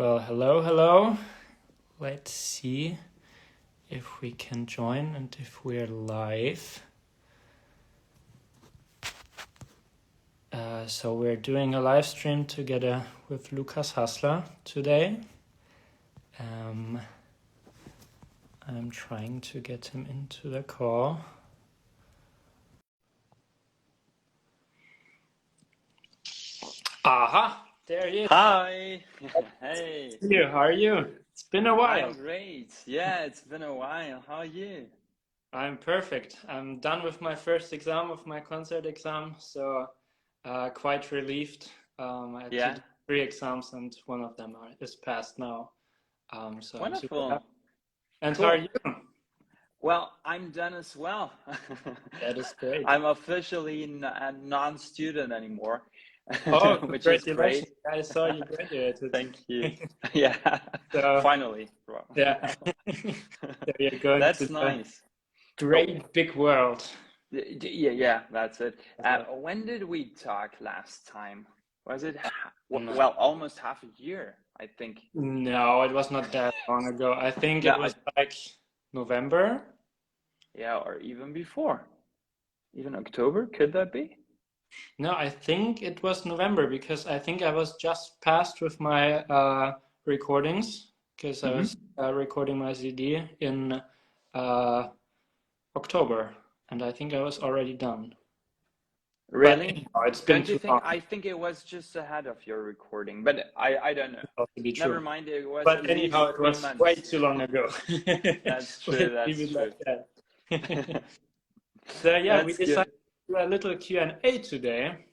Well, hello. Let's see if we can join and if we're live. So we're doing a live stream together with Lukas Hasler today. I'm trying to get him into the call. Aha! There he is. Hi. Hey. Here, how are you? It's been a while. I'm great. Yeah, it's been a while. How are you? I'm perfect. I'm done with my first exam of my concert exam, so quite relieved. I had to do 3 exams and one of them is passed now. So I'm super Wonderful. happy. And Cool. how are you? Well, I'm done as well. That is great. I'm officially a non-student anymore, Oh, which is great. I saw you graduated. Thank you. Yeah, So, finally. yeah. So you're going That's to the nice. great big world. Yeah, that's it. When did we talk last time? Was it, No. well, almost half a year, I think. No, it was not that long ago. I think it was like November. Yeah, or even before. Even October, could that be? No, I think it was November because I think I was just passed with my recordings because I was recording my CD in October, and I think I was already done. Really? But anyhow, it's been Don't you too think? long. I think it was just ahead of your recording, but I don't know. To be Never true. mind, it was But at anyhow, least it 3 was months. way too long ago. That's true, that's Leave it true. like that. So yeah, we decided to do a little Q&A today.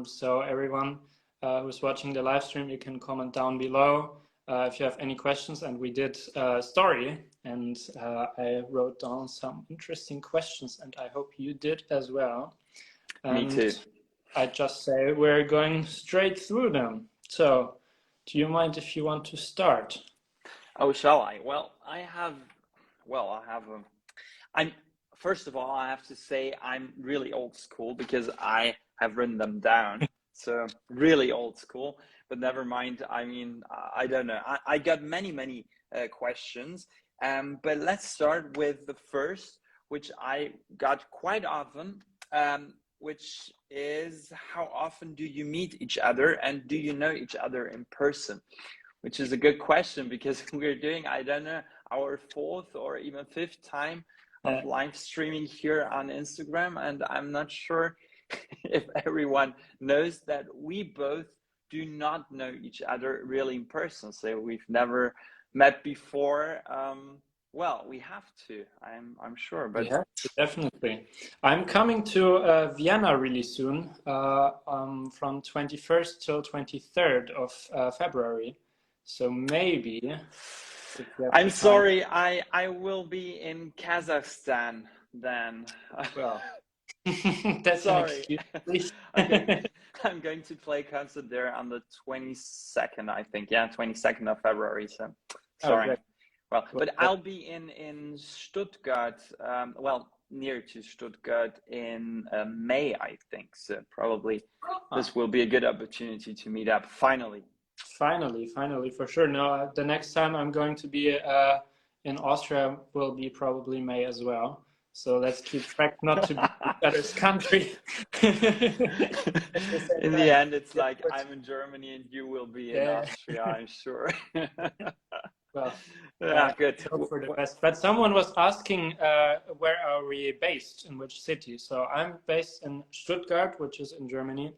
So everyone who's watching the live stream, you can comment down below if you have any questions. And we did a story, and I wrote down some interesting questions, and I hope you did as well. Me too. I just say we're going straight through them. So do you mind if you want to start? Oh, shall I? Well, first of all, I have to say I'm really old school because I have written them down. So really old school, but never mind. I mean, I don't know. I got many questions, but let's start with the first, which I got quite often, which is how often do you meet each other and do you know each other in person? Which is a good question because we're doing, I don't know, our 4th or even 5th time of live streaming here on Instagram, and I'm not sure if everyone knows that we both do not know each other really in person. So we've never met before. Well, we have to, I'm sure. But yeah, definitely. I'm coming to Vienna really soon, from 21st till 23rd of February. So maybe. I'm sorry, I will be in Kazakhstan then. Well, that's sorry. I'm going to play concert there on the 22nd, I think. Yeah, 22nd of February. So sorry. Okay. Well, but I'll be in Stuttgart, well, near to Stuttgart in May, I think. So probably this will be a good opportunity to meet up finally. Finally, for sure. No, the next time I'm going to be in Austria will be probably May as well. So let's keep track not to be each other's country. In the end, it's like I'm in Germany and you will be in Austria, I'm sure. Well, yeah, good. Hope for the best. But someone was asking, where are we based, in which city? So I'm based in Stuttgart, which is in Germany,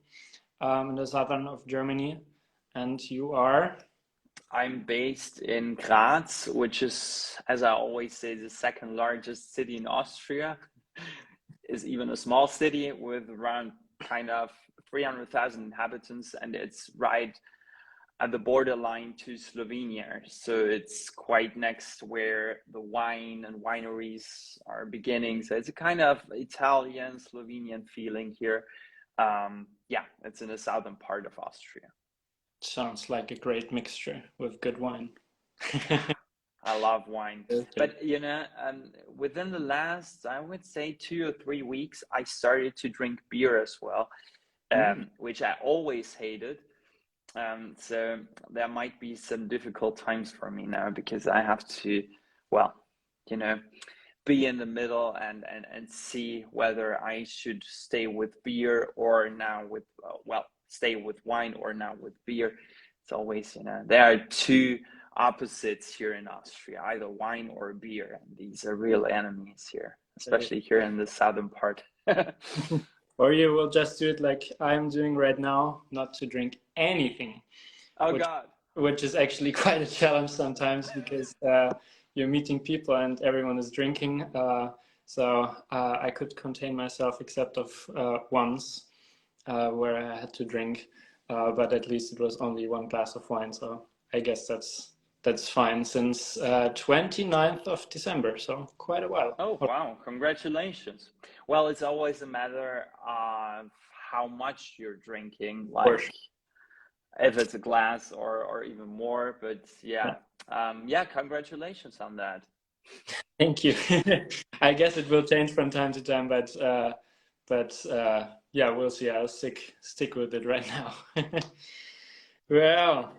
in the southern of Germany. And you are? I'm based in Graz, which is, as I always say, the 2nd largest city in Austria. Is even a small city with around kind of 300,000 inhabitants, and it's right at the borderline to Slovenia. So it's quite next where the wine and wineries are beginning. So it's a kind of Italian, Slovenian feeling here. Yeah, it's in the southern part of Austria. Sounds like a great mixture with good wine. I love wine. Okay. But, you know, within the last, I would say 2 or 3 weeks, I started to drink beer as well, which I always hated. So there might be some difficult times for me now because I have to, well, you know, be in the middle and see whether I should stay with beer or now with, stay with wine or now with beer. It's always, there are two opposites here in Austria, either wine or beer. And these are real enemies here, especially here in the southern part. Or you will just do it like I'm doing right now, not to drink anything. Oh, God. Which is actually quite a challenge sometimes because you're meeting people and everyone is drinking. So I could contain myself except of once where I had to drink, but at least it was only one glass of wine. So I guess that's fine since 29th of December. So quite a while. Oh, wow. Congratulations. Well, it's always a matter of how much you're drinking, like if it's a glass or even more, but yeah. Congratulations on that. Thank you. I guess it will change from time to time, but yeah, we'll see. I'll stick with it right now. Well,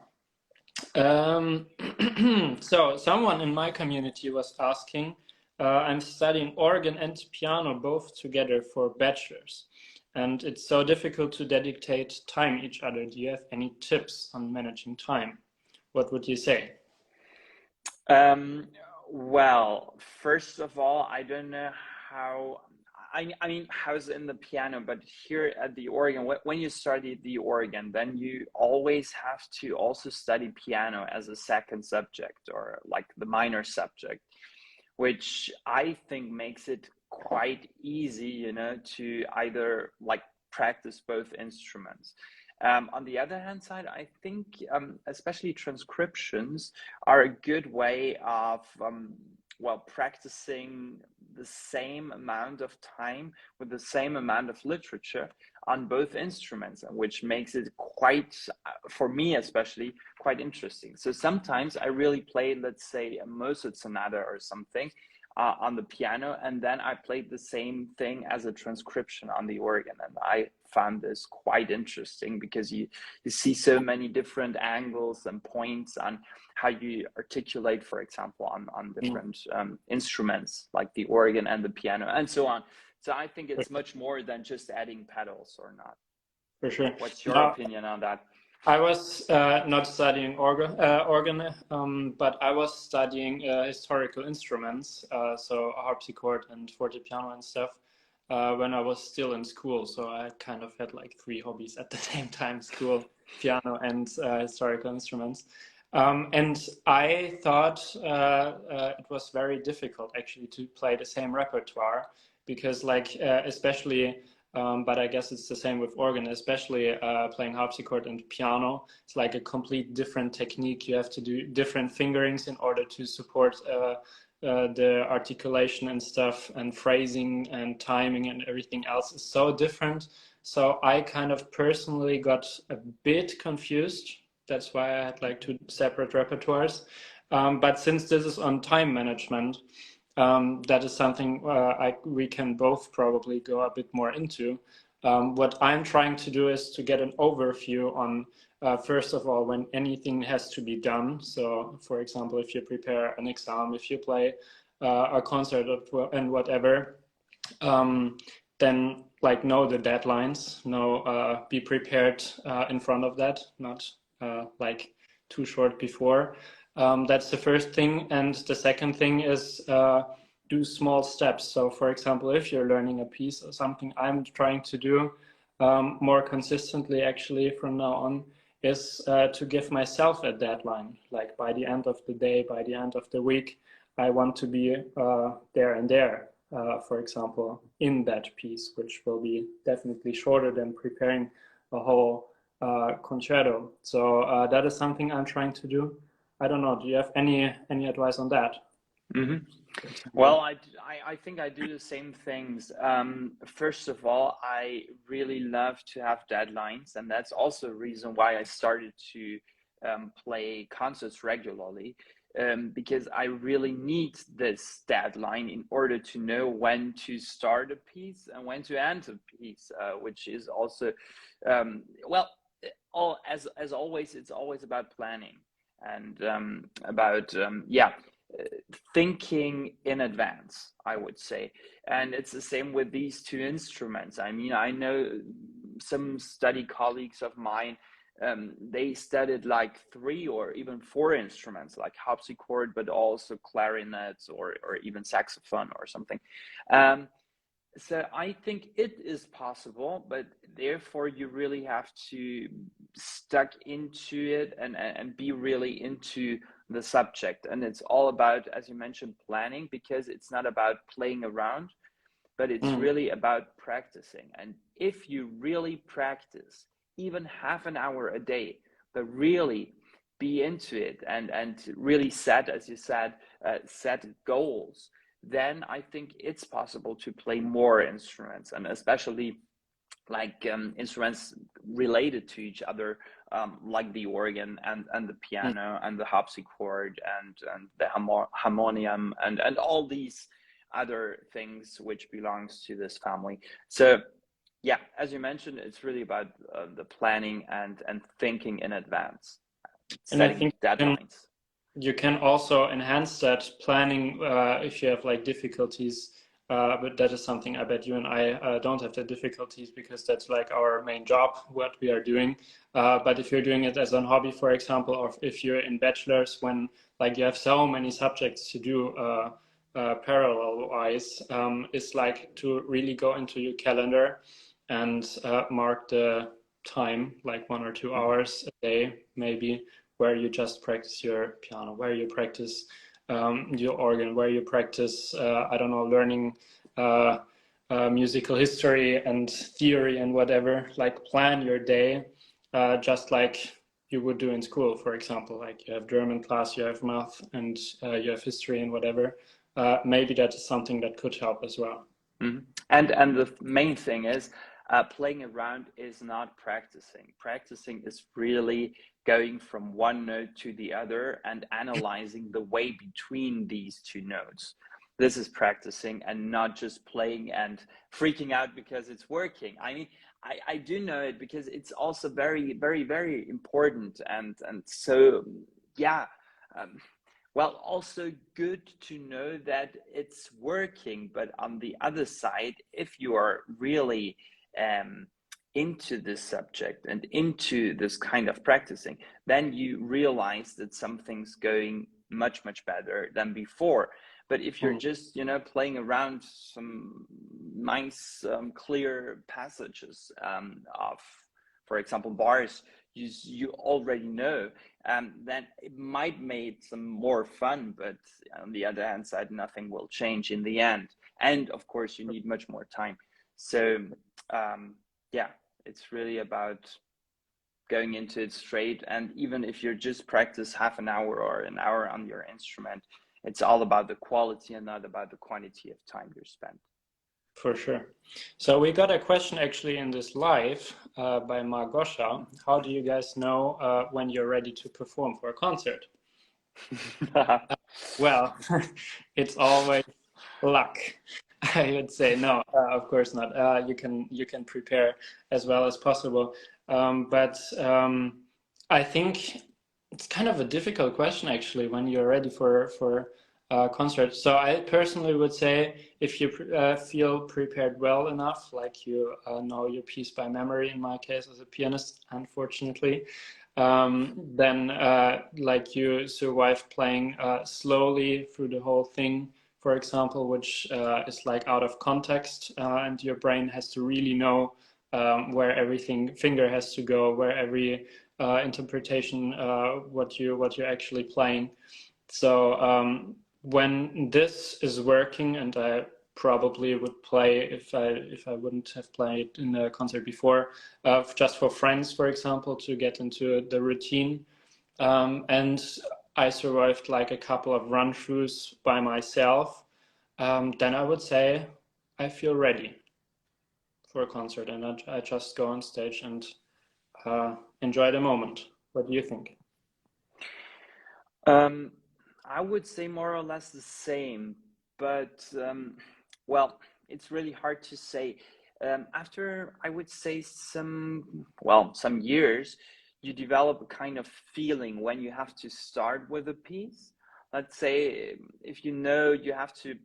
so someone in my community was asking, I'm studying organ and piano both together for bachelor's, and it's so difficult to dedicate time each other. Do you have any tips on managing time? What would you say? Well, first of all, I don't know how, I mean, how's in the piano, but here at the organ, when you study the organ, then you always have to also study piano as a second subject or like the minor subject, which I think makes it quite easy, to either like practice both instruments. On the other hand side, I think especially transcriptions are a good way of practicing the same amount of time with the same amount of literature on both instruments, which makes it quite, for me especially, quite interesting. So sometimes I really play, let's say, a Mozart sonata or something on the piano, and then I played the same thing as a transcription on the organ, and I found this quite interesting because you see so many different angles and points on how you articulate, for example, on different instruments like the organ and the piano and so on. So I think it's much more than just adding pedals or not. For sure. What's your opinion on that? I was not studying organ, but I was studying historical instruments, so harpsichord and fortepiano and stuff, when I was still in school. So I kind of had like three hobbies at the same time: school, piano, and historical instruments. And I thought it was very difficult actually to play the same repertoire because, like, especially. But I guess it's the same with organ, especially playing harpsichord and piano. It's like a complete different technique. You have to do different fingerings in order to support the articulation and stuff, and phrasing and timing and everything else is so different. So I kind of personally got a bit confused. That's why I had like two separate repertoires. But since this is on time management, that is something we can both probably go a bit more into. What I'm trying to do is to get an overview on, first of all, when anything has to be done. So, for example, if you prepare an exam, if you play a concert and whatever, then like know the deadlines, be prepared in front of that, not like too short before. That's the first thing. And the second thing is do small steps. So for example, if you're learning a piece or something, I'm trying to do more consistently actually from now on is to give myself a deadline. Like by the end of the day, by the end of the week, I want to be there and there, for example, in that piece, which will be definitely shorter than preparing a whole concerto. So that is something I'm trying to do. I don't know. Do you have any advice on that? Mm-hmm. Well, I think I do the same things. First of all, I really love to have deadlines, and that's also a reason why I started to play concerts regularly, because I really need this deadline in order to know when to start a piece and when to end a piece, which is also, all as always, it's always about planning and about thinking in advance, I would say. And it's the same with these two instruments. I mean, I know some study colleagues of mine, they studied like 3 or even 4 instruments, like harpsichord, but also clarinets or even saxophone or something. So I think it is possible, but therefore you really have to stuck into it and be really into the subject. And it's all about, as you mentioned, planning, because it's not about playing around, but it's really about practicing. And if you really practice even half an hour a day, but really be into it and really set, as you said, set goals, then I think it's possible to play more instruments, and especially like instruments related to each other, like the organ and the piano and the harpsichord and the harmonium and all these other things which belongs to this family. So yeah, as you mentioned, it's really about the planning and thinking in advance, And I setting think deadlines. you can also enhance that planning if you have like difficulties. But that is something I bet you and I don't have the difficulties, because that's like our main job, what we are doing. But if you're doing it as a hobby, for example, or if you're in bachelor's, when like you have so many subjects to do parallel wise, it's like to really go into your calendar and mark the time, like 1 or 2 hours a day, maybe, where you just practice your piano, where you practice your organ, where you practice, I don't know, learning musical history and theory and whatever. Like plan your day just like you would do in school, for example. Like you have German class, you have math, and you have history and whatever. Maybe that is something that could help as well. Mm-hmm. And the main thing is, playing around is not practicing. Practicing is really going from one note to the other and analyzing the way between these two notes. This is practicing, and not just playing and freaking out because it's working. I mean, I do know it, because it's also very, very, very important. And so, yeah. Well, also good to know that it's working, but on the other side, if you are really into this subject and into this kind of practicing, then you realize that something's going much, much better than before. But if you're just, playing around some nice, clear passages of, for example, bars you already know, then it might make some more fun, but on the other hand side, nothing will change in the end. And of course, you need much more time. So yeah, it's really about going into it straight. And even if you're just practice half an hour or an hour on your instrument, it's all about the quality and not about the quantity of time you spend. For sure. So we got a question actually in this live by Margosha. How do you guys know when you're ready to perform for a concert? Well, it's always luck. I would say no, of course not. You can prepare as well as possible, but I think it's kind of a difficult question actually when you're ready for a concert. So I personally would say if you feel prepared well enough, like you know your piece by memory, in my case as a pianist, unfortunately, then like you survive playing slowly through the whole thing, for example, which is like out of context, and your brain has to really know where everything finger has to go, where every interpretation, what you're actually playing. So when this is working, and I probably would play if I wouldn't have played in a concert before, just for friends, for example, to get into the routine. And I survived like a couple of run-throughs by myself. Then I would say I feel ready for a concert, and I just go on stage and enjoy the moment. What do you think? I would say more or less the same, but well, it's really hard to say. After, I would say, some years, you develop a kind of feeling when you have to start with a piece. Let's say if you know you have to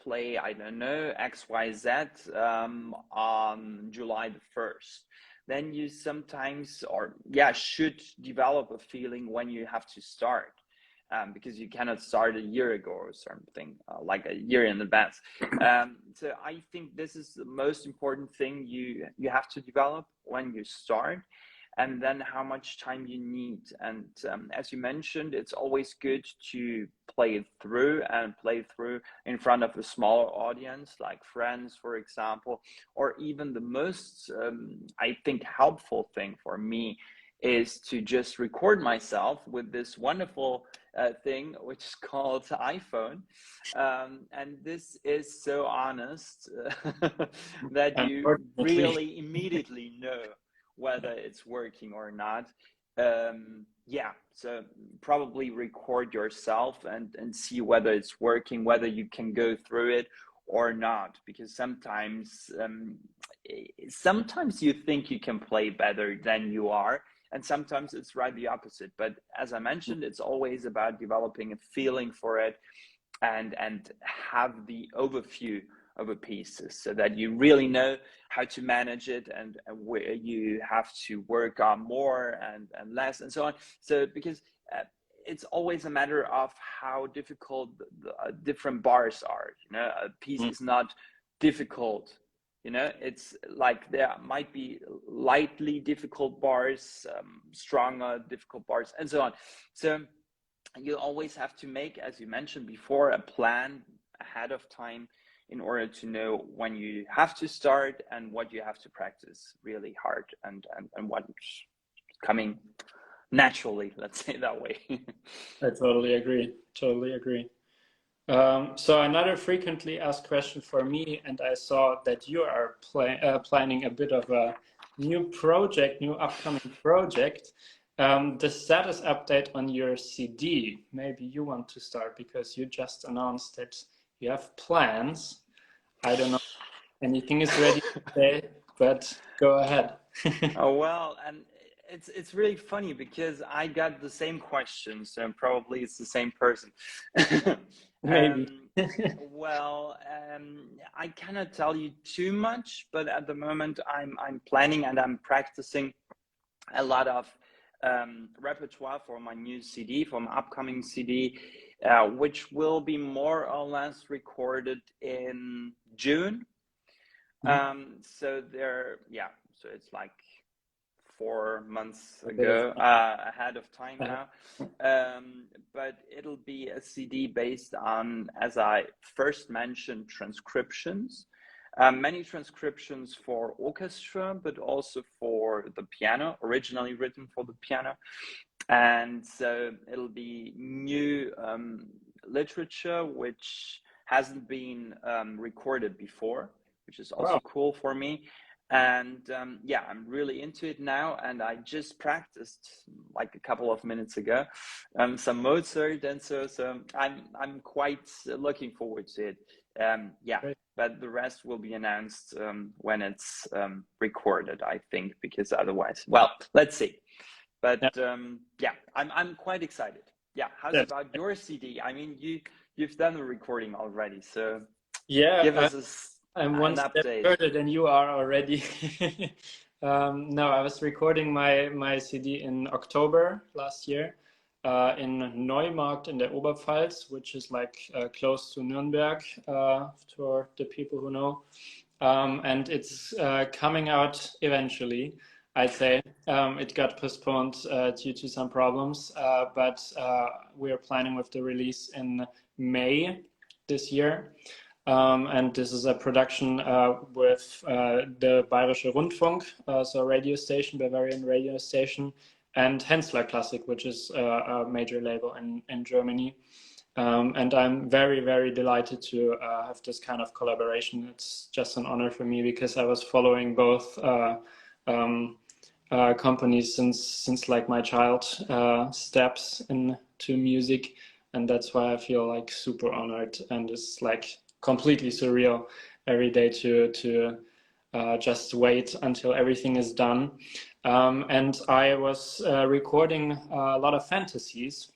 play, I don't know, XYZ on July the 1st, then you sometimes, or yeah, should develop a feeling when you have to start. Because you cannot start a year ago or something, like a year in advance. So I think this is the most important thing you have to develop when you start, and then how much time you need. And as you mentioned, it's always good to play it through in front of a smaller audience, like friends, for example, or even the most, I think, helpful thing for me is to just record myself with this wonderful thing which is called iPhone, and this is so honest that you really immediately know whether it's working or not. Yeah, so probably record yourself and see whether it's working, whether you can go through it or not, because sometimes you think you can play better than you are, and sometimes it's right the opposite. But as I mentioned, it's always about developing a feeling for it and have the overview of a piece so that you really know how to manage it and where you have to work on more and less and so on. So because it's always a matter of how difficult the different bars are. You know, a piece is not difficult. You know, it's like there might be lightly difficult bars, stronger difficult bars, and so on. So you always have to make, as you mentioned before, a plan ahead of time in order to know when you have to start and what you have to practice really hard and what's coming naturally, let's say that way. I totally agree. Totally agree. So another frequently asked question for me, and I saw that you are planning a bit of a new upcoming project. The status update on your CD. Maybe you want to start because you just announced that you have plans. I don't know if anything is ready today, but go ahead. Oh, well, and it's really funny because I got the same questions, and probably it's the same person. Maybe. Well, I cannot tell you too much, but at the moment I'm planning and I'm practicing a lot of repertoire for my new CD, for my upcoming CD, which will be more or less recorded in June. So so it's like 4 months ago, ahead of time now. But it'll be a CD based on, as I first mentioned, transcriptions. Many transcriptions for orchestra, but also for the piano, originally written for the piano. And so it'll be new literature which hasn't been recorded before, which is also cool for me. And I'm really into it now, and I just practiced like a couple of minutes ago some Mozart, and so I'm quite looking forward to it. Great. But the rest will be announced when it's recorded, I think, because otherwise, well, let's see. But I'm quite excited. Yeah, how's about your CD? I mean, you've done the recording already, so give us I'm one step further than you are already. No, I was recording my CD in October last year in Neumarkt in the Oberpfalz, which is like close to Nuremberg for the people who know. And it's coming out eventually, I'd say. It got postponed due to some problems, but we are planning with the release in May this year. And this is a production with the Bayerische Rundfunk, so a radio station, Bavarian radio station, and Hensler Classic, which is a major label in Germany. And I'm very, very delighted to have this kind of collaboration. It's just an honor for me because I was following both companies since like my child steps into music, and that's why I feel like super honored, and it's like completely surreal every day to just wait until everything is done. And I was recording a lot of fantasies,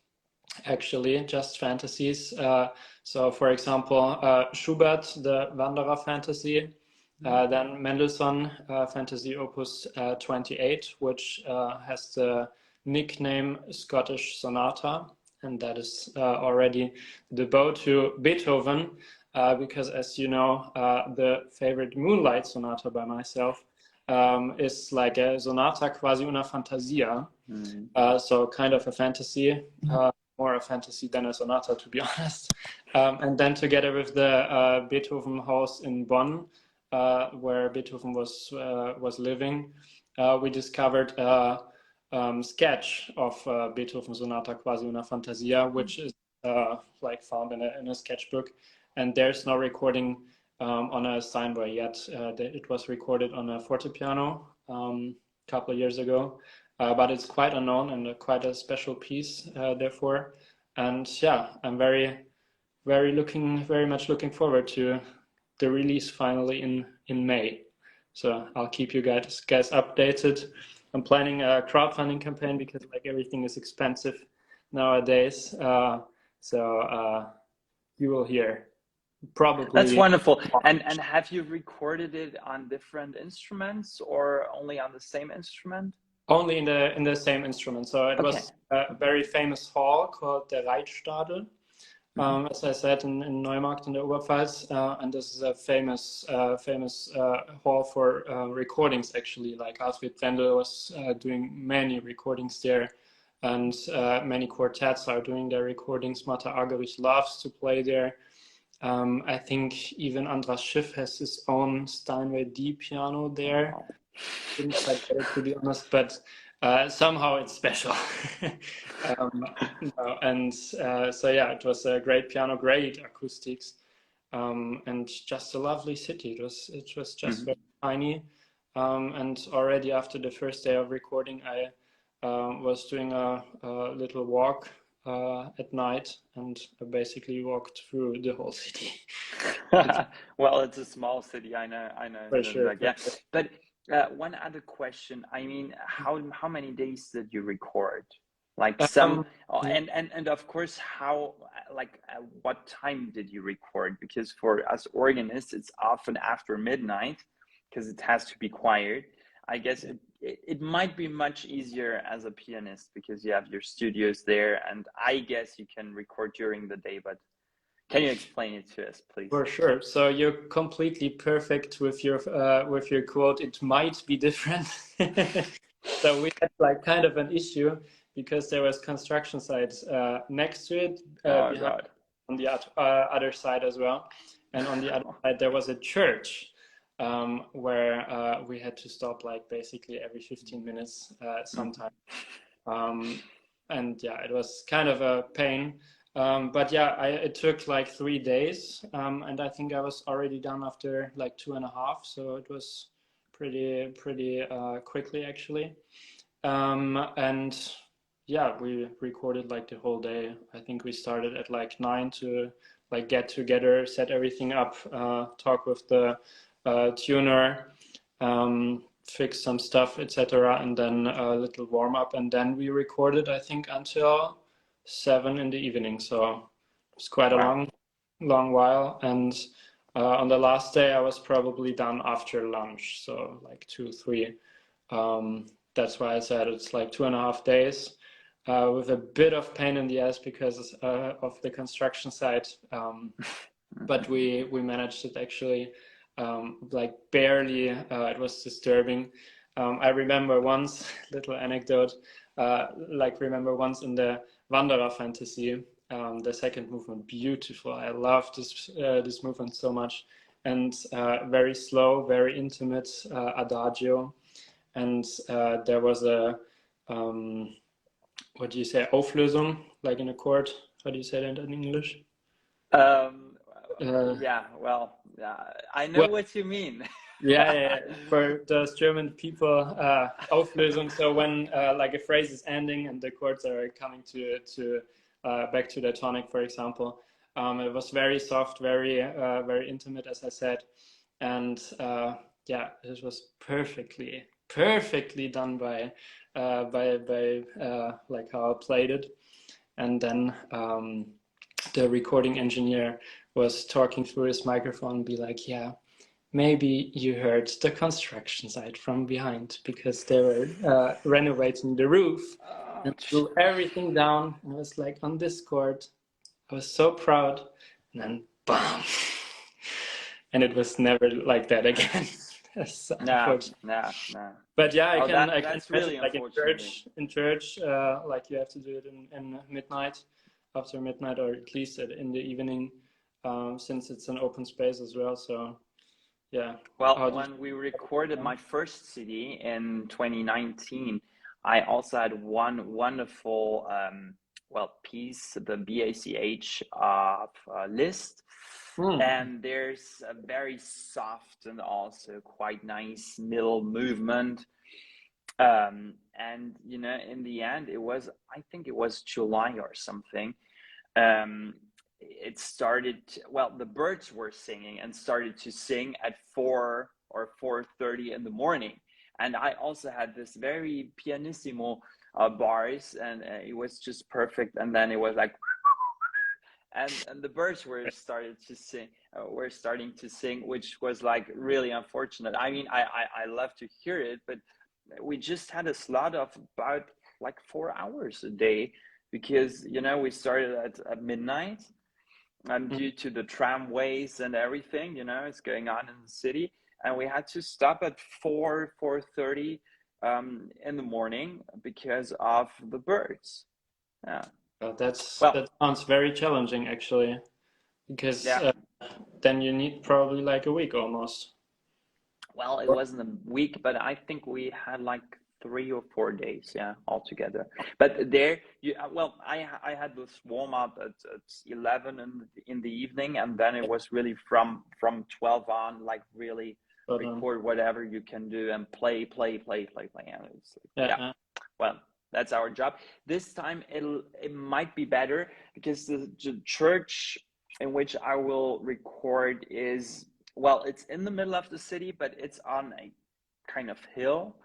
actually, just fantasies. So, for example, Schubert, the Wanderer Fantasy, then Mendelssohn Fantasy Opus 28, which has the nickname Scottish Sonata, and that is already the bow to Beethoven, because, as you know, the favorite Moonlight Sonata by myself is like a sonata quasi una fantasia, so kind of a fantasy, more a fantasy than a sonata, to be honest. And then together with the Beethoven house in Bonn, where Beethoven was living, we discovered a sketch of Beethoven Sonata Quasi una Fantasia, which is like found in a sketchbook, and there's no recording on a Steinway yet. It was recorded on a fortepiano a couple of years ago, but it's quite unknown and quite a special piece, therefore. And yeah, I'm very much looking forward to the release finally in May. So I'll keep you guys updated. I'm planning a crowdfunding campaign because like everything is expensive nowadays. So you will hear probably. That's wonderful. And have you recorded it on different instruments or only on the same instrument? Only in the same instrument. So it was a very famous hall called the Reitstadel. As I said, in Neumarkt in the Oberpfalz, and this is a famous hall for recordings, actually. Like Alfred Brendel was doing many recordings there, and many quartets are doing their recordings. Martha Argerich loves to play there. I think even Andras Schiff has his own Steinway D piano there. Didn't quite get it, to be honest, but somehow it's special. And so yeah, it was a great piano, great acoustics, and just a lovely city. It was just very tiny, and already after the first day of recording, I was doing a little walk at night, and I basically walked through the whole city. Well, it's a small city. I know. For sure. Yeah, but. One other question. I mean, how many days did you record? Like some, and of course, what time did you record? Because for us organists, it's often after midnight because it has to be quiet. I guess it might be much easier as a pianist because you have your studios there, and I guess you can record during the day, but can you explain it to us, please? For sure. So you're completely perfect with your quote. It might be different. So we had like kind of an issue because there was construction sites next to it, on the other side as well, and on the other side there was a church where we had to stop like basically every 15 minutes sometime, and yeah, it was kind of a pain. But yeah, it took like 3 days, and I think I was already done after like 2.5. So it was pretty quickly actually. And yeah, we recorded like the whole day. I think we started at like 9 to like get together, set everything up, talk with the tuner, fix some stuff, etc., and then a little warm up, and then we recorded, I think, until 7 in the evening. So it's quite a long while. And on the last day, I was probably done after lunch, so like 2, 3. That's why I said it's like 2.5 days, with a bit of pain in the ass because of the construction site. But we managed it actually, like barely. It was disturbing. I remember once, little anecdote, remember once in the Wanderer Fantasy, the second movement, beautiful. I love this movement so much, and very slow, very intimate adagio, and there was a what do you say, Auflösung, like in a chord? How do you say that in English? Yeah, well, I know what you mean. Yeah. For those German people, Auflösung. So when like a phrase is ending and the chords are coming to back to the tonic, for example, it was very soft, very intimate, as I said, and yeah, it was perfectly done by like how I played it. And then the recording engineer was talking through his microphone and be like, yeah, maybe you heard the construction site from behind because they were renovating the roof and blew everything down. And I was like on Discord. I was so proud. And then, bam. And it was never like that again. That's No, unfortunate. no, no. But yeah, I Oh, can that's imagine really like unfortunate. in church, like you have to do it in midnight, after midnight, or at least in the evening, since it's an open space as well. So yeah. Well, when we recorded my first CD in 2019, I also had one wonderful, piece, the BACH list. And there's a very soft and also quite nice middle movement. And, you know, in the end, I think it was July or something. It started, the birds were singing and started to sing at 4 or 4:30 in the morning. And I also had this very pianissimo bars, and it was just perfect. And then it was like, and the birds were starting to sing, which was like really unfortunate. I mean, I love to hear it, but we just had a slot of about like 4 hours a day because, you know, we started at midnight, and due to the tramways and everything, you know, it's going on in the city, and we had to stop at 4:30 in the morning because of the birds. Yeah. that sounds very challenging actually, because Yeah. then you need probably like a week almost. Well, it wasn't a week, but I think we had like 3 or 4 days, yeah, altogether. But there, I had this warm up at 11 in the evening, and then it was really from 12 on, like really record whatever you can do and play. And it's like, yeah. Well, that's our job. This time it might be better because the church in which I will record is, it's in the middle of the city, but it's on a kind of hill.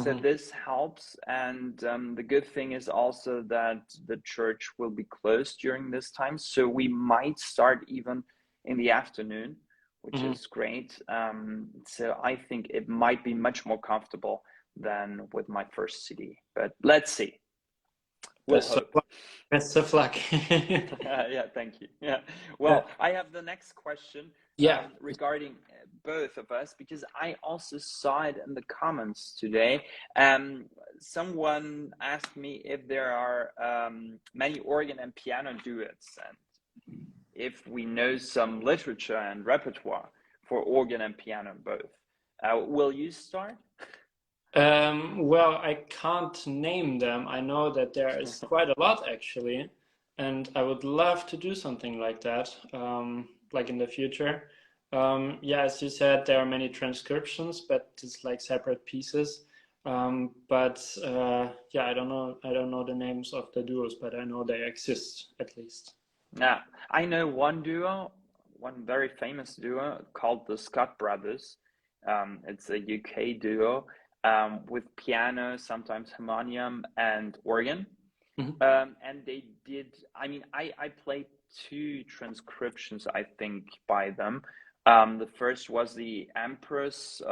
So this helps. And the good thing is also that the church will be closed during this time. So we might start even in the afternoon, which is great. So I think it might be much more comfortable than with my first CD. But let's see. Best of luck. Yeah, thank you. Yeah. Well, I have the next question regarding both of us, because I also saw it in the comments today. Someone asked me if there are many organ and piano duets, and if we know some literature and repertoire for organ and piano both. Will you start? Well, I can't name them. I know that there is quite a lot actually, and I would love to do something like that, like in the future. Yeah, as you said, there are many transcriptions, but it's like separate pieces. Yeah, I don't know the names of the duos, but I know they exist at least. Yeah, I know one duo, one very famous duo called the Scott Brothers. It's a UK duo with piano, sometimes harmonium and organ. And they did, I mean, I played 2 transcriptions, I think, by them. The first was the Empress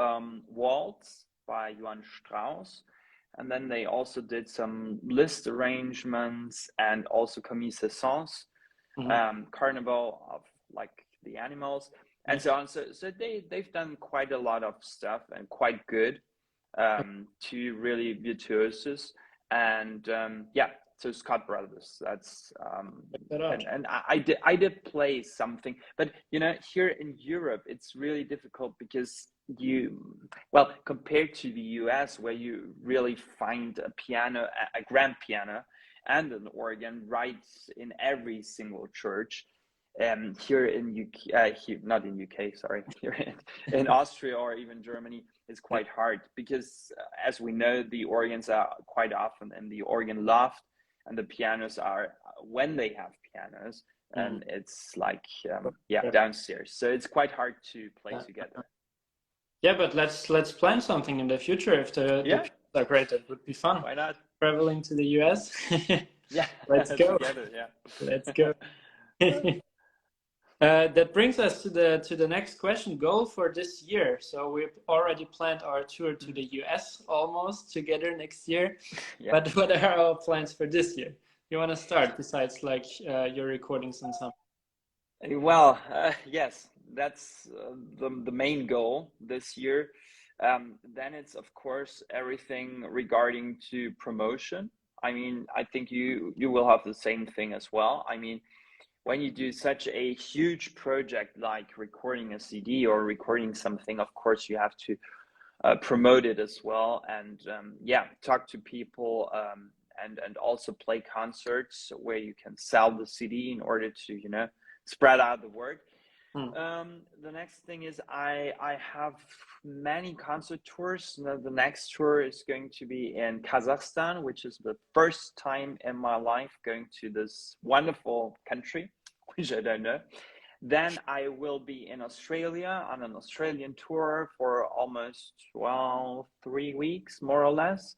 Waltz by Johann Strauss. And then they also did some Liszt arrangements and also Camille Saint-Saëns, Carnival of like the Animals, and so on. So they've done quite a lot of stuff and quite good, 2 really virtuosos. And so Scott Brothers, that's and I did play something, but you know, here in Europe it's really difficult because compared to the US, where you really find a piano, a grand piano and an organ right in every single church. Here in UK, not in UK, sorry, here in Austria or even Germany, it's quite hard because, as we know, the organs are quite often in the organ loft, and the pianos are, when they have pianos, and it's like downstairs. So it's quite hard to play together. Yeah, but let's plan something in the future. If the Yeah, plans are great, it would be fun. why not? Traveling to the US. Yeah, Let's go. together. Yeah. Let's go. That brings us to the next question. Goal for this year. So we've already planned our tour to the US almost together next year. Yeah. But what are our plans for this year? You want to start besides like your recordings and something? Well, yes, that's the main goal this year. Then it's of course everything regarding to promotion. I mean, I think you will have the same thing as well. I mean, when you do such a huge project like recording a CD or recording something, of course you have to promote it as well, and yeah, talk to people, and also play concerts where you can sell the CD in order to spread out the word. Hmm. The next thing is I have many concert tours. The next tour is going to be in Kazakhstan, which is the first time in my life going to this wonderful country, which I don't know. Then I will be in Australia on an Australian tour for almost, well, 3 weeks, more or less.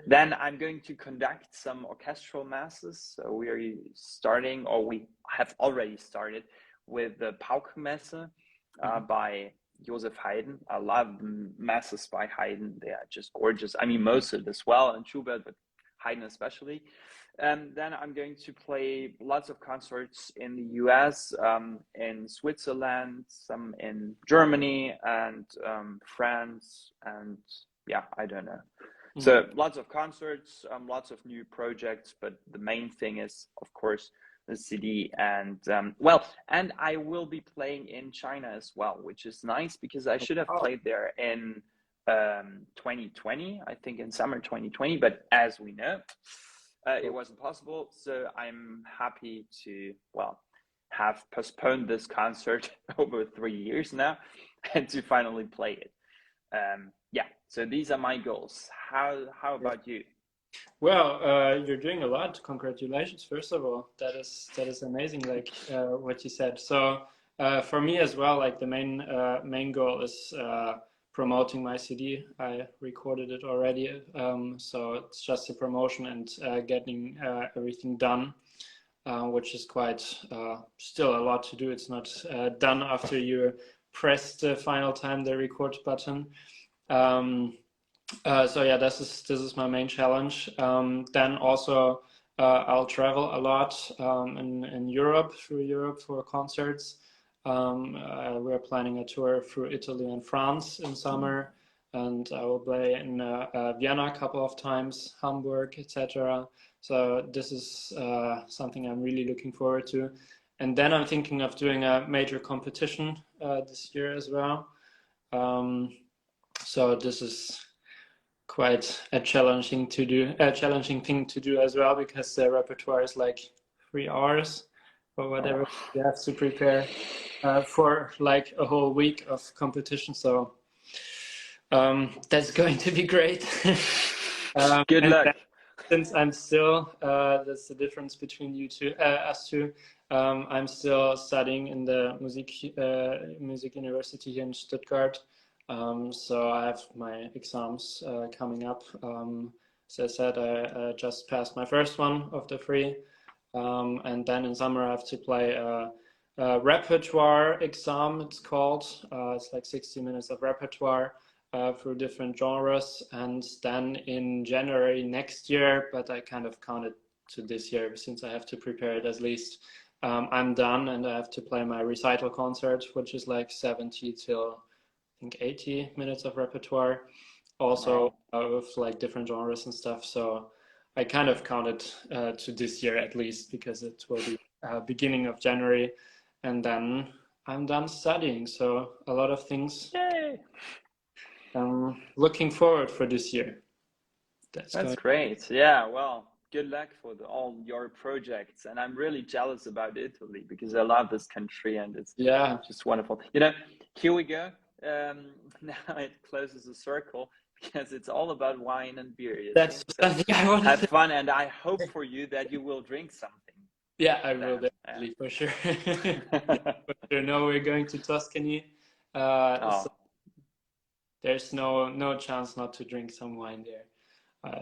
Then I'm going to conduct some orchestral masses. So we are starting, or we have already started, with the Paukmesse by Joseph Haydn. I love the masses by Haydn. They are just gorgeous. I mean, Mozart as well, and Schubert, but Haydn especially. Then I'm going to play lots of concerts in the US, in Switzerland, some in Germany, and France, and yeah, I don't know. So lots of concerts, lots of new projects, but the main thing is, of course, the CD. And well, and I will be playing in China as well, which is nice because I should have played there in 2020, I think in summer 2020, but as we know, it wasn't possible. So I'm happy to, well, have postponed this concert over 3 years now and to finally play it. Yeah, so these are my goals. How about you? Well, you're doing a lot. Congratulations, first of all. That is amazing, like what you said. So for me as well, like the main goal is promoting my CD. I recorded it already, so it's just a promotion and getting everything done, which is quite still a lot to do. It's not done after you press the final time the record button. So yeah, this is my main challenge. Then also I'll travel a lot in Europe, through Europe for concerts. We're planning a tour through Italy and France in summer, and I will play in Vienna a couple of times, Hamburg, etc. So this is something I'm really looking forward to. And then I'm thinking of doing a major competition this year as well. So this is quite a challenging thing to do as well, because the repertoire is like 3 hours or whatever. You have to prepare for like a whole week of competition. So that's going to be great. Good luck. Since I'm still, that's the difference between us two. I'm still studying in the music university here in Stuttgart. So I have my exams coming up. As I said, I just passed my first one of the 3. And then in summer I have to play a repertoire exam, it's called. It's like 60 minutes of repertoire through different genres. And then in January next year, but I kind of counted to this year since I have to prepare it at least, I'm done and I have to play my recital concert, which is like 70 till I think 80 minutes of repertoire, also with like different genres and stuff. So I kind of counted to this year at least, because it will be beginning of January, and then I'm done studying. So a lot of things. Yay! Looking forward for this year. That's great. Yeah, well, good luck for all your projects. And I'm really jealous about Italy because I love this country and it's just wonderful. Here we go. Now it closes the circle because it's all about wine and beer. That's something I want to have fun, and I hope for you that you will drink something. Yeah, I will definitely, for sure. For sure. No, we're going to Tuscany. So there's no chance not to drink some wine there.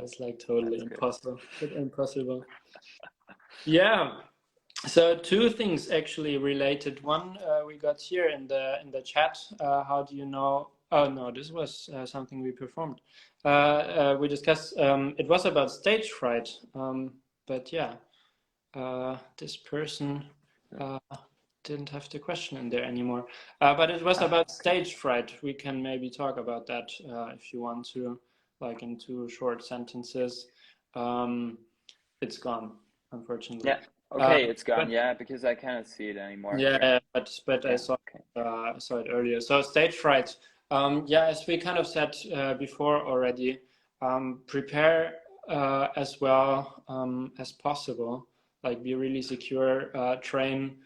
It's like totally impossible. Yeah. So two things actually related. One we got here in the chat. How do you know? Oh no, this was something we performed. We discussed. It was about stage fright. But yeah, this person didn't have the question in there anymore. But it was about stage fright. We can maybe talk about that if you want to, like in two short sentences. It's gone, unfortunately. Yeah. Okay, it's gone. Yeah, because I cannot see it anymore Yeah, here. but Yeah. I saw it earlier. So stage fright. Yeah, as we kind of said before already, prepare as well as possible. Like be really secure. Train.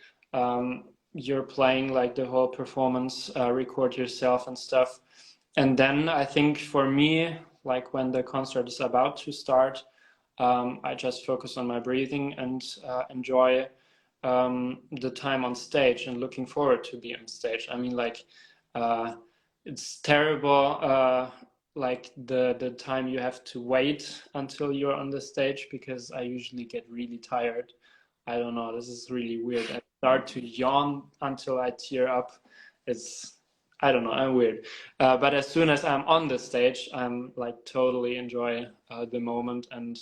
You're playing like the whole performance. Record yourself and stuff. And then I think for me, like when the concert is about to start, I just focus on my breathing and enjoy the time on stage and looking forward to be on stage. I mean, like, it's terrible, like the time you have to wait until you're on the stage, because I usually get really tired. I don't know, this is really weird. I start to yawn until I tear up. It's, I don't know, I'm weird. But as soon as I'm on the stage, I'm like totally enjoy the moment, and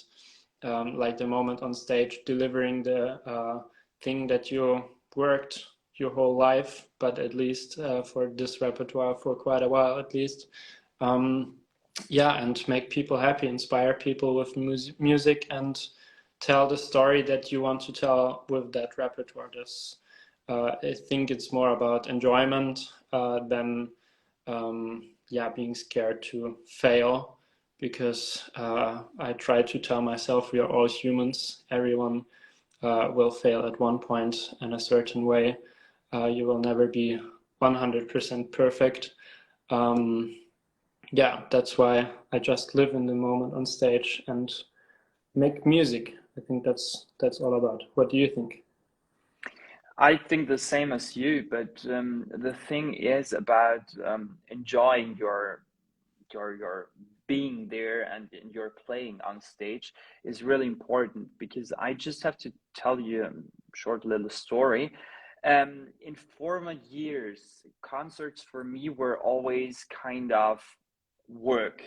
like the moment on stage, delivering the thing that you worked your whole life, but at least for this repertoire for quite a while at least. Yeah, and make people happy, inspire people with music, and tell the story that you want to tell with that repertoire. I think it's more about enjoyment than yeah, being scared to fail, because I try to tell myself we are all humans. Everyone will fail at one point in a certain way. You will never be 100% perfect. Yeah, that's why I just live in the moment on stage and make music. I think that's all about. What do you think? I think the same as you, but the thing is about enjoying your being there and your playing on stage is really important, because I just have to tell you a short little story. In former years, concerts for me were always kind of work,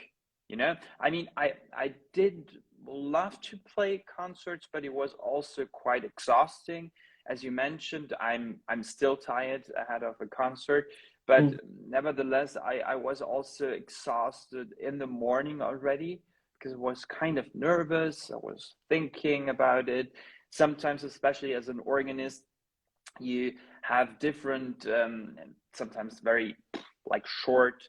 you know? I mean, I did love to play concerts, but it was also quite exhausting. As you mentioned, I'm still tired ahead of a concert, but nevertheless, I was also exhausted in the morning already, because I was kind of nervous. I was thinking about it. Sometimes, especially as an organist, you have different, sometimes very like short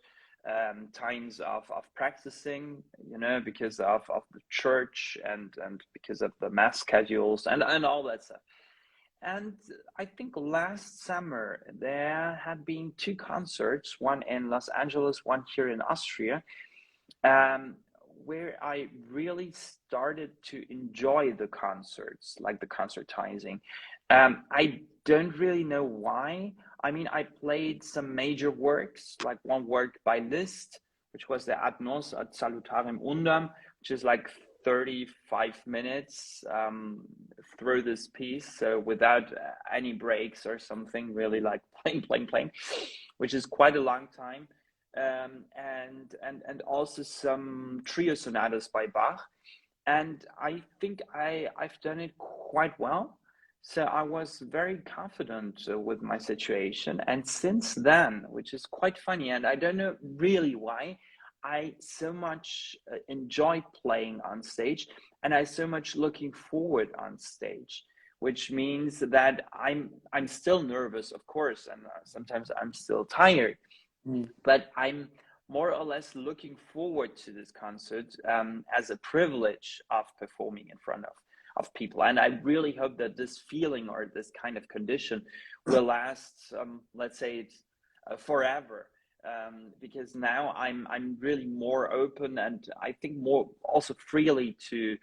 times of practicing, you know, because of the church and because of the mass schedules and all that stuff. And I think last summer there had been two concerts, one in Los Angeles, one here in Austria, um, where I really started to enjoy the concerts, like the concertizing. I don't really know why. I mean, I played some major works, like one work by Liszt, which was the Ad Nos ad Salutarim Undam, which is like 35 minutes through this piece, so without any breaks or something, really like playing, which is quite a long time. And also some trio sonatas by Bach, and I think I've done it quite well. So I was very confident with my situation, and since then, which is quite funny, and I don't know really why, I so much enjoy playing on stage, and I so much looking forward on stage, which means that I'm still nervous, of course, and sometimes I'm still tired, but I'm more or less looking forward to this concert as a privilege of performing in front of people. And I really hope that this feeling or this kind of condition will last, let's say, forever. Because now I'm really more open, and I think more also freely to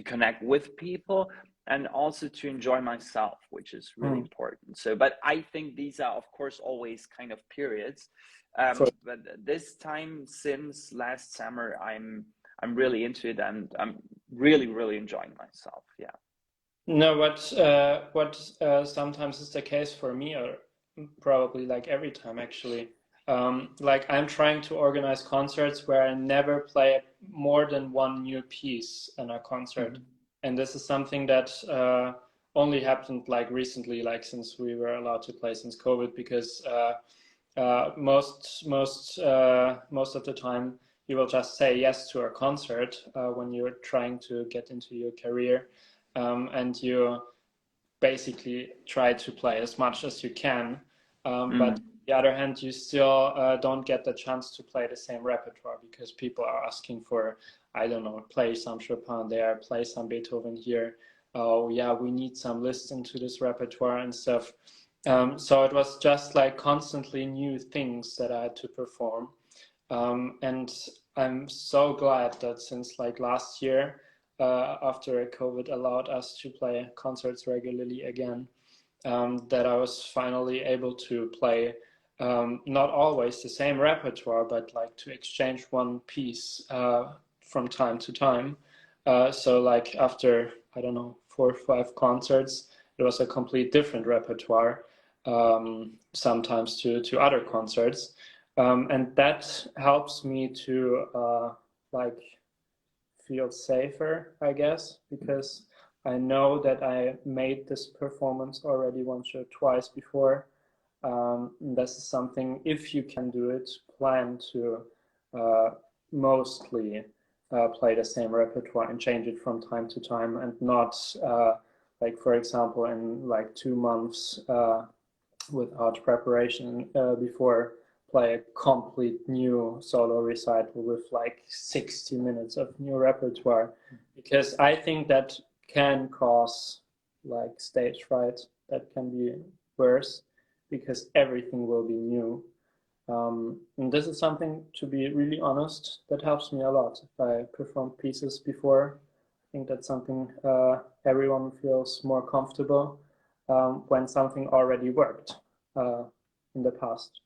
connect with people. and also to enjoy myself, which is really important. So, but I think these are, of course, always kind of periods. But this time, since last summer, I'm really into it, and I'm really enjoying myself. Yeah. No, what sometimes is the case for me, or probably like every time actually. Like I'm trying to organize concerts where I never play more than one new piece in a concert, and this is something that only happened like recently, like since we were allowed to play since COVID, because most of the time you will just say yes to a concert when you're trying to get into your career, and you basically try to play as much as you can, but on the other hand you still don't get the chance to play the same repertoire because people are asking for, I don't know, play some Chopin there, play some Beethoven here, oh yeah, we need some lists into this repertoire and stuff. So it was just like constantly new things that I had to perform, and I'm so glad that since like last year, after COVID allowed us to play concerts regularly again, that I was finally able to play not always the same repertoire, but like to exchange one piece from time to time. So like after, I don't know, 4 or 5 concerts, it was a complete different repertoire, sometimes to other concerts. And that helps me to like feel safer, I guess, because I know that I made this performance already once or twice before. This is something, if you can do it, plan to mostly play the same repertoire and change it from time to time, and not like, for example, in like 2 months without preparation before play a complete new solo recital with like 60 minutes of new repertoire, because I think that can cause like stage fright. That can be worse because everything will be new. And this is something, to be really honest, that helps me a lot. If I perform pieces before, I think that's something everyone feels more comfortable when something already worked in the past.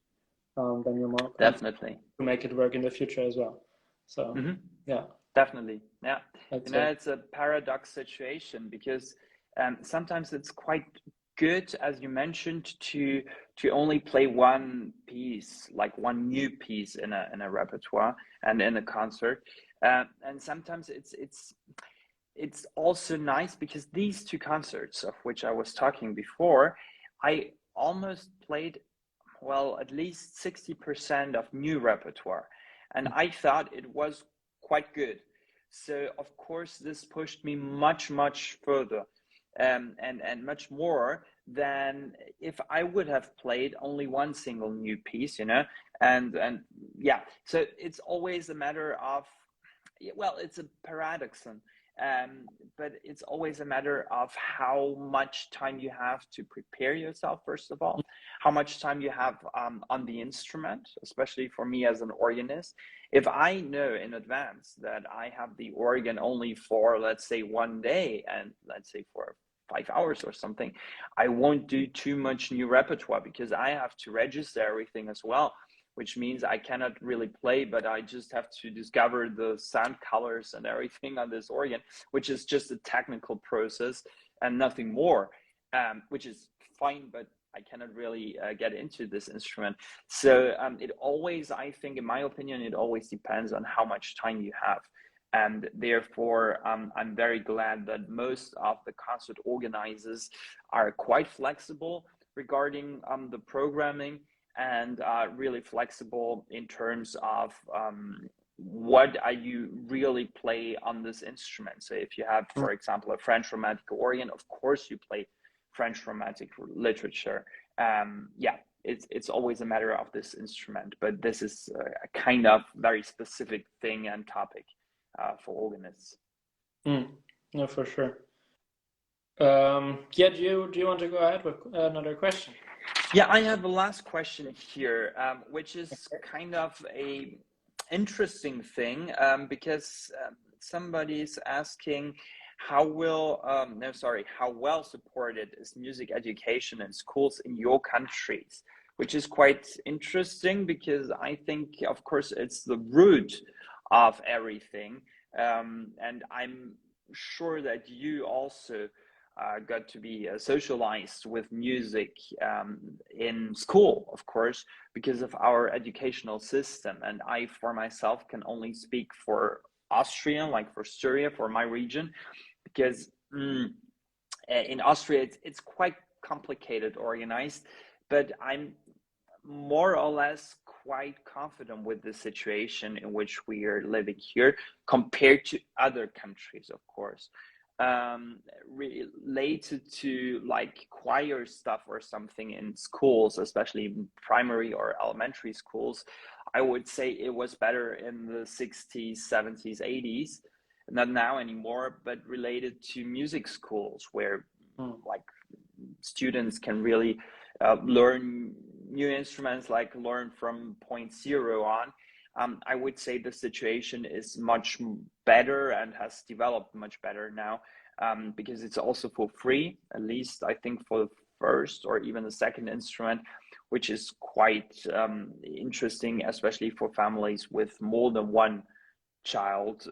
Then you're more definitely to make it work in the future as well. So yeah, definitely, yeah. You know, it's a paradox situation because sometimes it's quite good, as you mentioned, to only play one piece, like one new piece in a repertoire and in a concert, and sometimes it's also nice because these 2 concerts of which I was talking before, I almost played, well, at least 60% of new repertoire, and I thought it was quite good. So of course this pushed me much further, and much more than if I would have played only one single new piece, you know. And yeah, so it's always a matter of, well, it's a paradoxon, but it's always a matter of how much time you have to prepare yourself, first of all, how much time you have on the instrument, especially for me as an organist. If I know in advance that I have the organ only for, let's say, 1 day, and let's say for 5 hours or something, I won't do too much new repertoire because I have to register everything as well, which means I cannot really play, but I just have to discover the sound colors and everything on this organ, which is just a technical process and nothing more, which is fine, but I cannot really get into this instrument. So it always, I think, in my opinion, it always depends on how much time you have. And therefore, I'm very glad that most of the concert organizers are quite flexible regarding the programming, and really flexible in terms of what are you really play on this instrument. So if you have, for example, a French Romantic organ, of course you play French Romantic literature. Yeah, it's always a matter of this instrument, but this is a kind of very specific thing and topic for organists. No, for sure. Yeah, do you want to go ahead with another question? Yeah, I have a last question here, which is kind of a interesting thing, because somebody is asking how well supported is music education in schools in your countries? Which is quite interesting because I think, of course, it's the root of everything. And I'm sure that you also got to be socialized with music in school, of course, because of our educational system. And I, for myself, can only speak for Austria, like for Styria, for my region, because in Austria it's quite complicated organized, but I'm more or less quite confident with the situation in which we are living here compared to other countries, of course. Related to like choir stuff or something in schools, especially primary or elementary schools, I would say it was better in the 60s, 70s, 80s, not now anymore, but related to music schools where like students can really learn new instruments, like learn from point zero on. I would say the situation is much better and has developed much better now, because it's also for free, at least I think for the first or even the second instrument, which is quite interesting, especially for families with more than one child.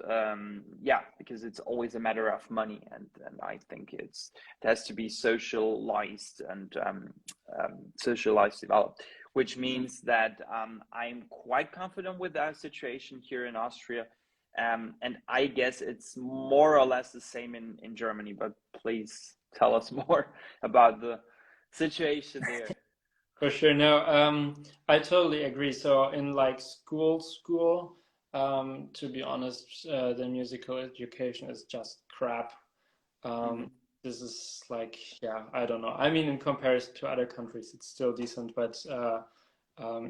Yeah, because it's always a matter of money, and I think it has to be socialized and socialized developed, which means that I'm quite confident with our situation here in Austria. And I guess it's more or less the same in Germany, but please tell us more about the situation there. For sure. No, I totally agree. So in like school, to be honest, the musical education is just crap. Mm-hmm. This is like, yeah, I don't know. I mean, in comparison to other countries, it's still decent, but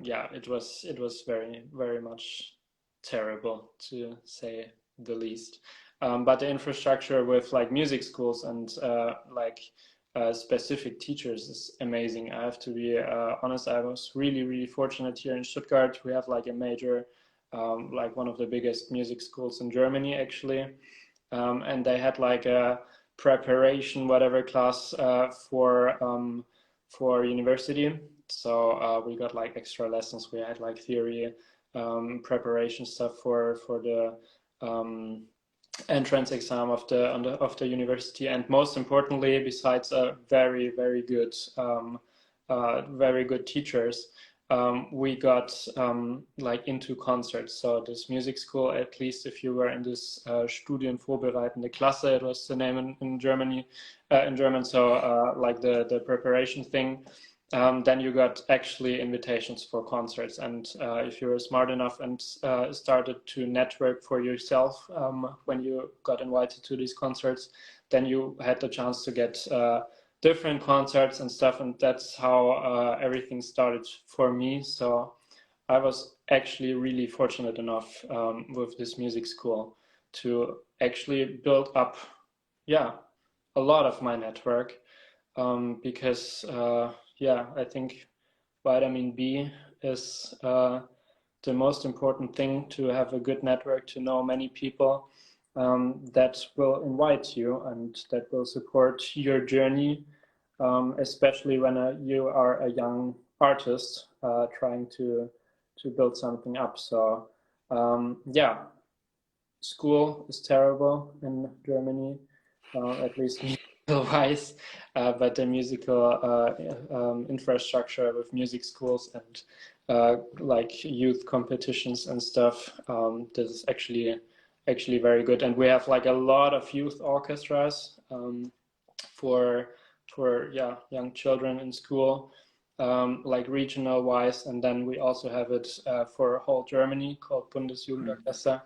yeah, it was very, very much terrible, to say the least. But the infrastructure with like music schools and like specific teachers is amazing. I have to be honest. I was really, really fortunate here in Stuttgart. We have like a major, like one of the biggest music schools in Germany, actually, and they had like a preparation whatever class for university. So we got like extra lessons. We had like theory, preparation stuff for the entrance exam of the university, and most importantly, besides a very good teachers, we got like into concerts. So this music school, at least if you were in this Studienvorbereitende Klasse, it was the name in Germany, in German. So like the preparation thing. Then you got actually invitations for concerts. And if you were smart enough and started to network for yourself when you got invited to these concerts, then you had the chance to get different concerts and stuff. And that's how everything started for me. So I was actually really fortunate enough with this music school to actually build up, yeah, a lot of my network, because yeah, I think vitamin B is the most important thing, to have a good network, to know many people that will invite you and that will support your journey, especially when you are a young artist trying to build something up. So yeah, school is terrible in Germany, at least musical-wise, but the musical infrastructure with music schools and like youth competitions and stuff, this is actually very good. And we have like a lot of youth orchestras for yeah, young children in school, like regional wise, and then we also have it for whole Germany, called Bundesjugendorchester.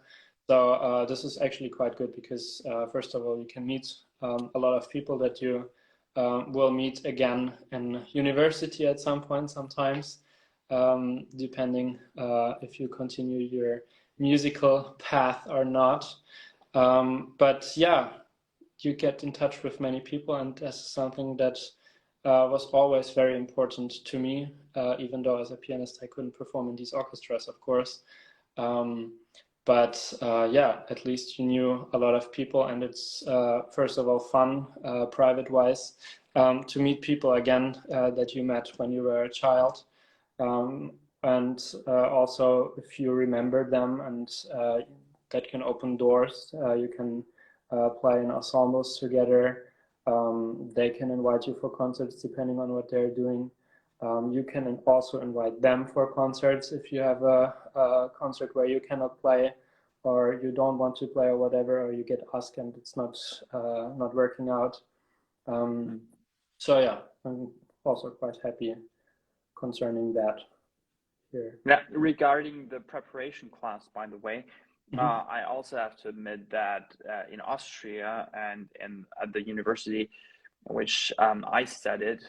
So this is actually quite good because first of all, you can meet a lot of people that you will meet again in university at some point sometimes, depending if you continue your musical path or not. But yeah, you get in touch with many people, and that's something that was always very important to me, even though as a pianist I couldn't perform in these orchestras, of course. But yeah, at least you knew a lot of people, and it's first of all fun, private-wise, to meet people again that you met when you were a child. And also, if you remember them, and that can open doors. You can play in ensembles together. They can invite you for concerts depending on what they're doing. You can also invite them for concerts if you have a concert where you cannot play, or you don't want to play, or whatever, or you get asked and it's not working out. So yeah, I'm also quite happy concerning that here. Yeah, regarding the preparation class, by the way, I also have to admit that in Austria and at the university which I studied,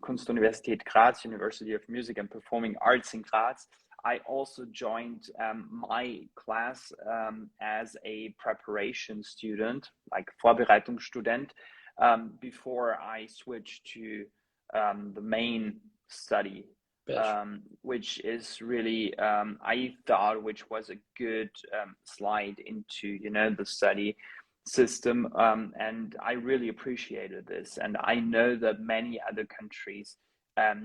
Kunstuniversität Graz, University of Music and Performing Arts in Graz, I also joined my class as a preparation student, like Vorbereitungsstudent, before I switched to the main study, which is really, I thought, which was a good slide into, you know, the study system, and I really appreciated this. And I know that many other countries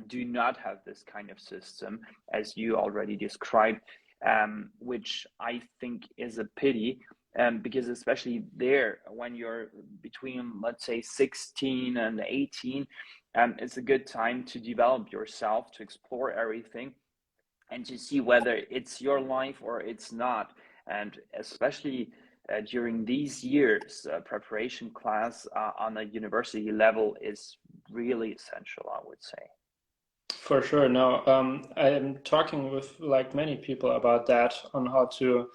do not have this kind of system, as you already described, which I think is a pity, because especially there, when you're between, let's say, 16 and 18, it's a good time to develop yourself, to explore everything, and to see whether it's your life or it's not. And especially during these years, preparation class on a university level is really essential, I would say. For sure. No, I am talking with like many people about that, on how to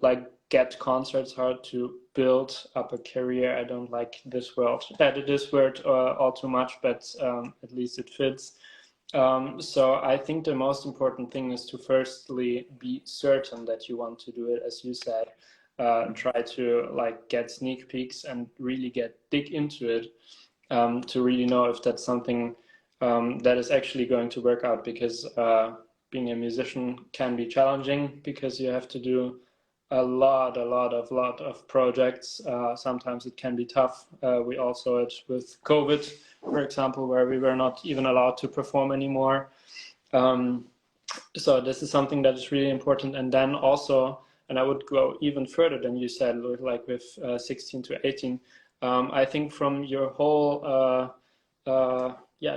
like get concerts, how to build up a career. I don't like this word all too much, but at least it fits. So I think the most important thing is to firstly be certain that you want to do it, as you said. Try to like get sneak peeks and really dig into it, to really know if that's something that is actually going to work out, because being a musician can be challenging, because you have to do a lot of projects. Sometimes it can be tough. We all saw it with COVID, for example, where we were not even allowed to perform anymore. So this is something that is really important. And then also, and I would go even further than you said, like with 16 to 18, I think from your whole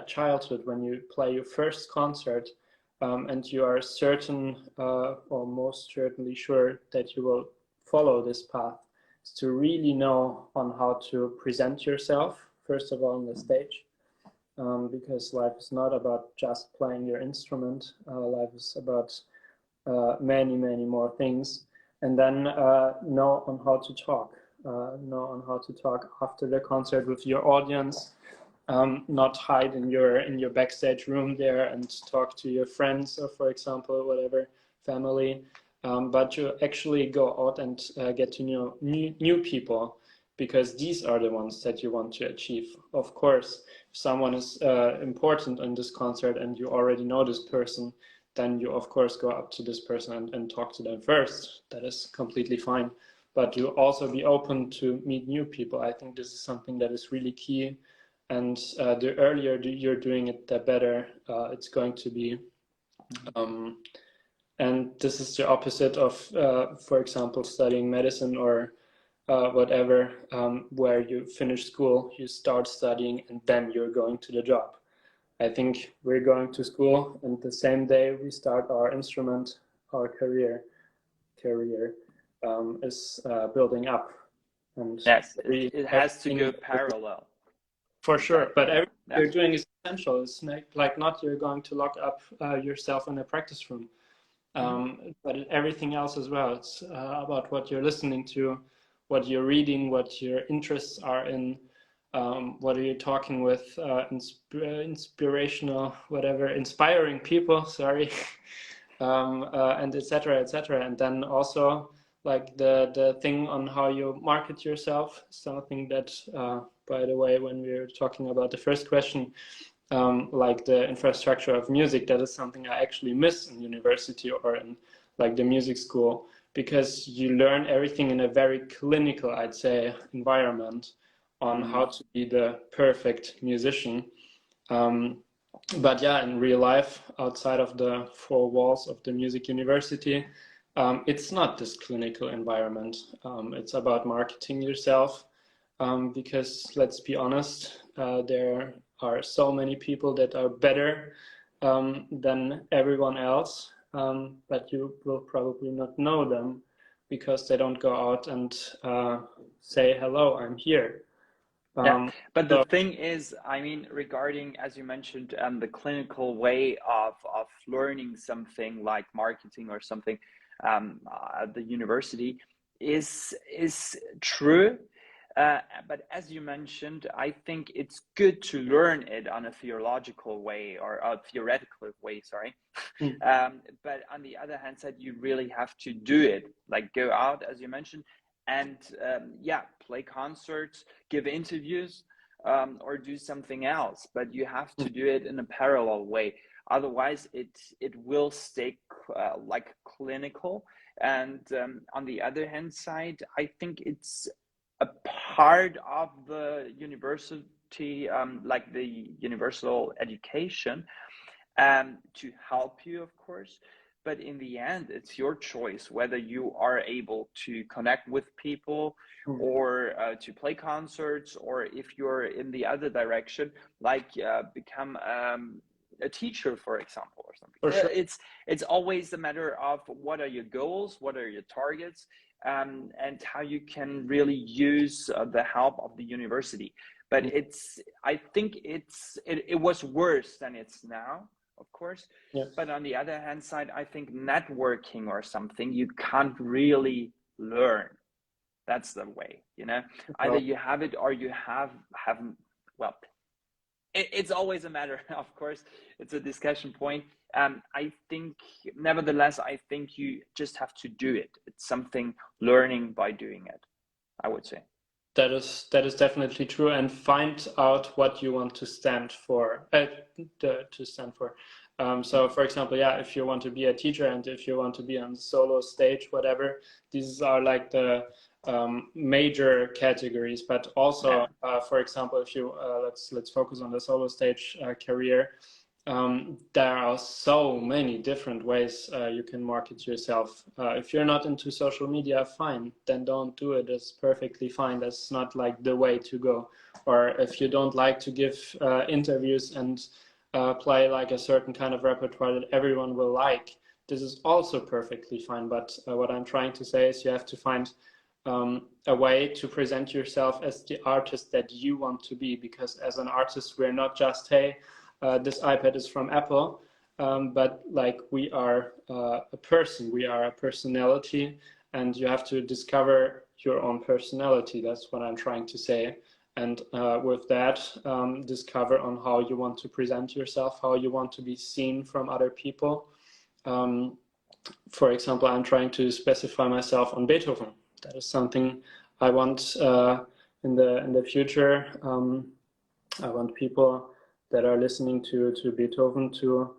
childhood, when you play your first concert, and you are certain, or most certainly sure, that you will follow this path, is to really know on how to present yourself, first of all, on the stage, because life is not about just playing your instrument. Life is about many more things. And then know on how to talk, after the concert with your audience. Not hide in your backstage room there and talk to your friends, or, for example, whatever, family, but to actually go out and get to know new people, because these are the ones that you want to achieve. Of course, if someone is important in this concert and you already know this person, then you of course go up to this person and talk to them first. That is completely fine. But you also be open to meet new people. I think this is something that is really key. And the earlier you're doing it, the better it's going to be. And this is the opposite of, for example, studying medicine or whatever, where you finish school, you start studying, and then you're going to the job. I think we're going to school, and the same day we start our instrument, our career is building up. And yes, it has to go parallel. For sure, but everything you're doing is essential. It's like not you're going to lock up yourself in a practice room, but everything else as well. It's about what you're listening to, what you're reading, what your interests are in, what are you talking with, inspirational, whatever, inspiring people, sorry, and etc. And then also like the thing on how you market yourself, something that, by the way, when we were talking about the first question, like the infrastructure of music, that is something I actually miss in university or in like the music school, because you learn everything in a very clinical, I'd say, environment on how to be the perfect musician. But yeah, in real life, outside of the four walls of the music university, it's not this clinical environment. It's about marketing yourself, because let's be honest, there are so many people that are better than everyone else, but you will probably not know them because they don't go out and say, hello, I'm here. Yeah, but the thing is, I mean, regarding, as you mentioned, the clinical way of learning something like marketing or something at the university is true. But as you mentioned, I think it's good to learn it on a theological way or a theoretical way, sorry. But on the other hand side, you really have to do it, like go out, as you mentioned, and yeah, play concerts, give interviews, or do something else. But you have to do it in a parallel way. Otherwise, it will stay like clinical. And on the other hand side, I think it's a part of the university, like the universal education, to help you, of course. But in the end, it's your choice whether you are able to connect with people or to play concerts, or if you're in the other direction, like become a teacher, for example, or something. For sure. It's always a matter of what are your goals, what are your targets, and how you can really use the help of the university. But I think it was worse than it's now, of course. Yeah. But on the other hand side, I think networking or something you can't really learn. That's the way, you know. Either you have it or you haven't. Well, it's always a matter, of course. It's a discussion point. I think, nevertheless, I think you just have to do it. It's something learning by doing it, I would say. That is definitely true, and find out what you want to stand for. So, for example, yeah, if you want to be a teacher and if you want to be on the solo stage, whatever, these are like the major categories. But also, for example, if you let's focus on the solo stage career. There are so many different ways you can market yourself. If you're not into social media, fine, then don't do it. It's perfectly fine. That's not like the way to go. Or if you don't like to give interviews and play like a certain kind of repertoire that everyone will like, this is also perfectly fine. But what I'm trying to say is you have to find a way to present yourself as the artist that you want to be, because as an artist, we're not just, hey, this iPad is from Apple, but like we are a person, we are a personality, and you have to discover your own personality. That's what I'm trying to say. And with that, discover on how you want to present yourself, how you want to be seen from other people. For example, I'm trying to specify myself on Beethoven. That is something I want in the future. I want people that are listening to Beethoven to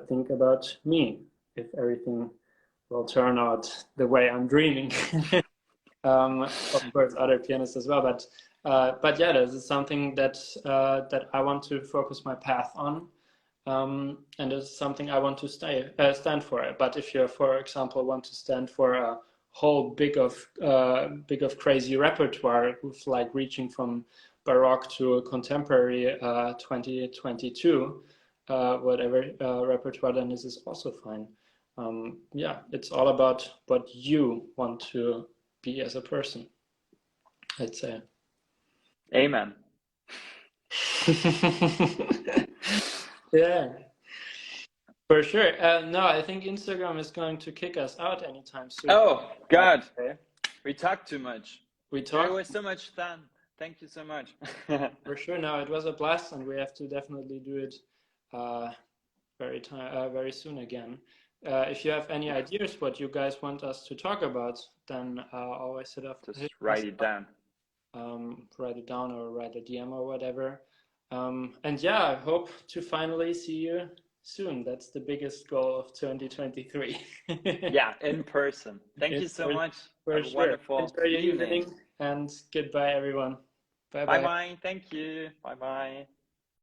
think about me, if everything will turn out the way I'm dreaming. Of course, other pianists as well, but yeah, this is something that I want to focus my path on, and it's something I want to stand for. But if you, for example, want to stand for a whole big of crazy repertoire with like reaching from Baroque to contemporary 2022, whatever repertoire, then this is also fine. Yeah, it's all about what you want to be as a person, I'd say. Amen. Yeah, for sure. No, I think Instagram is going to kick us out anytime soon. Oh, God. We talked too much. It was so much fun. Thank you so much. For sure. No, it was a blast, and we have to definitely do it very soon again. If you have any ideas what you guys want us to talk about, then always just write it down. Write it down or write a DM or whatever. And yeah, I hope to finally see you soon. That's the biggest goal of 2023. Yeah, in person. Thank you so much. For Have a sure. wonderful Enjoy your evening. evening and goodbye, everyone. Bye Bye bye. bye. Thank you. Bye bye.